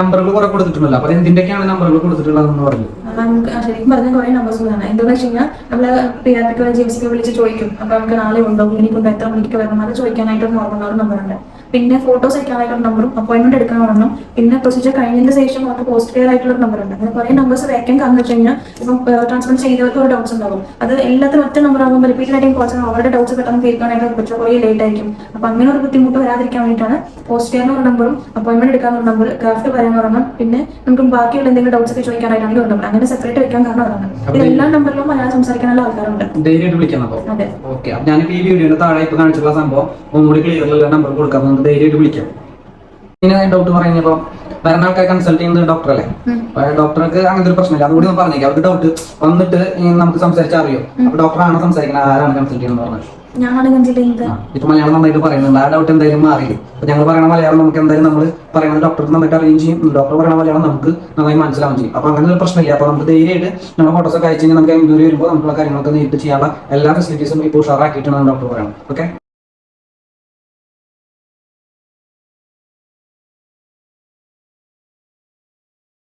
നമ്പറുകൾ കുറെ കൊടുത്തിട്ടുണ്ടല്ലോ, അപ്പൊ എന്തിന്റെയൊക്കെയാണ് നമ്പറുകൾ കൊടുത്തിട്ടുള്ളതെന്ന് പറഞ്ഞു. നമുക്ക് ശരിക്കും പറഞ്ഞ കുറെ നമ്പേഴ്സ് ആണ്. എന്താണെന്ന് വെച്ച് കഴിഞ്ഞാൽ നമ്മള് പീഡിയാട്രിക് ജിഎംസിക്ക് വിളിച്ച് ചോദിക്കും. അപ്പൊ നമുക്ക് നാളെ ഉണ്ടോ, ക്ലിനിക്കുണ്ടോ, എത്ര മണിക്ക് വരണം, അത് ചോദിക്കാനായിട്ട് നോക്കുന്ന ഒരു നമ്പറുണ്ട്. പിന്നെ ഫോട്ടോസ് അയക്കാനായിട്ടുള്ള നമ്പറും അപ്പോയിന്റ്മെന്റ് എടുക്കാൻ വരണം. പിന്നെ പ്രൊസീജിയർ കഴിഞ്ഞതിന് ശേഷം നമുക്ക് പോസ്റ്റ് കെയർ ആയിട്ടുള്ള നമ്പറുണ്ട്. അങ്ങനെ കുറെ നമ്പേഴ്സ് വേക്കാൻ കാരണം വെച്ച് കഴിഞ്ഞാൽ ഇപ്പം ട്രാൻസ്പ്ലാന്റ് ചെയ്തവർക്ക് ഒരു ഡൗട്ട്സ് ഉണ്ടാവും. അത് എല്ലാത്തിനും ഒറ്റ നമ്പർ ആകുമ്പോൾ റിപ്പീറ്റഡ് ആയിട്ട് കുറച്ച് അവരുടെ ഡൗട്ട്സ് പെട്ടെന്ന് തീർക്കാനായിട്ട് പറ്റും, കുറേ ലേറ്റ് ആയിരിക്കും. അപ്പൊ അങ്ങനെ ഒരു ബുദ്ധിമുട്ട് വരാതിരിക്കാൻ വേണ്ടിയിട്ടാണ് പോസ്റ്റ് കെയറിന് ഒരു നമ്പറും അപ്പോയിന്റ്മെന്റ് എടുക്കാനുള്ള നമ്പർ, ക്രാഫ്റ്റ് പറയാൻ പറഞ്ഞാൽ പിന്നെ നമുക്ക് ബാക്കിയുള്ള എന്തെങ്കിലും ഡൗട്ട്സ് ഒക്കെ ചോദിക്കാനായിട്ടാണെങ്കിൽ ഒരു നമ്പർ, അങ്ങനെ സെപ്പറേറ്റ് വെക്കാൻ കാരണം അതാണ്. ഇത് എല്ലാ നമ്പറിലും മലയാളം സംസാരിക്കാനുള്ള ആൾക്കാരുണ്ട്. ധൈര്യമായിട്ട് വിളിക്കാം. അതെ, ഓക്കെ. അപ്പൊ ഞാനിപ്പോ ഈ വീഡിയോയുടെ താഴെ ഇപ്പൊ കാണിച്ചിട്ടുള്ള സംഭവം ഒന്നുകൂടി ക്ലിയർ നമ്പർ കൊടുക്കാം, നമുക്ക് ധൈര്യമായിട്ട് വിളിക്കാം. ഇങ്ങനെ ഡൗട്ട് പറയുമ്പോ വരുന്ന ആൾക്കാർ കൺസൾട്ട് ചെയ്യുന്നത് ഡോക്ടർ അല്ലേ? ഡോക്ടർക്ക് അങ്ങനത്തെ ഒരു പ്രശ്നമില്ല, അതുകൂടി ഒന്ന് പറഞ്ഞേക്കാം. അവർക്ക് ഡൗട്ട് വന്നിട്ട് നമുക്ക് സംസാരിച്ചാൽ അറിയോ? അപ്പൊ ഡോക്ടറാണ് സംസാരിക്കുന്നത്, ആരാണ് കൺസൾട്ട് ചെയ്യുന്നത് പറഞ്ഞത്? ഞാനാണ് കൺസൾട്ട് ചെയ്യുന്നത്. ഇപ്പൊ മലയാളം നന്നായിട്ട് പറയുന്നുണ്ട്, ആ ഡൗട്ട് എന്തായാലും മാറി. അപ്പൊ ഞങ്ങൾ പറയുന്ന മലയാളം നമുക്ക് എന്തായാലും നമ്മൾ പറയുന്നത് ഡോക്ടർക്ക് നന്നായിട്ട് അറിയുകയും ചെയ്യും, ഡോക്ടർ പറയുന്ന മലയാളം നമുക്ക് നന്നായി മനസ്സിലാവുകയും ചെയ്യും. അപ്പൊ അങ്ങനെ ഒരു പ്രശ്നമില്ല. അപ്പൊ നമുക്ക് ധൈര്യമായിട്ട് നമ്മുടെ ഫോട്ടോസ് ഒക്കെ അയച്ചു കഴിഞ്ഞാൽ നമുക്ക് എൻക്വയറി വരുമ്പോൾ നമുക്കുള്ള കാര്യങ്ങളൊക്കെ നേരിട്ട് ചെയ്യാനുള്ള എല്ലാ ഫെസിലിറ്റീസും ഇപ്പോൾ ഉഷാറാക്കിയിട്ടാണ് ഡോക്ടർ പറയുന്നത്. ഓക്കെ.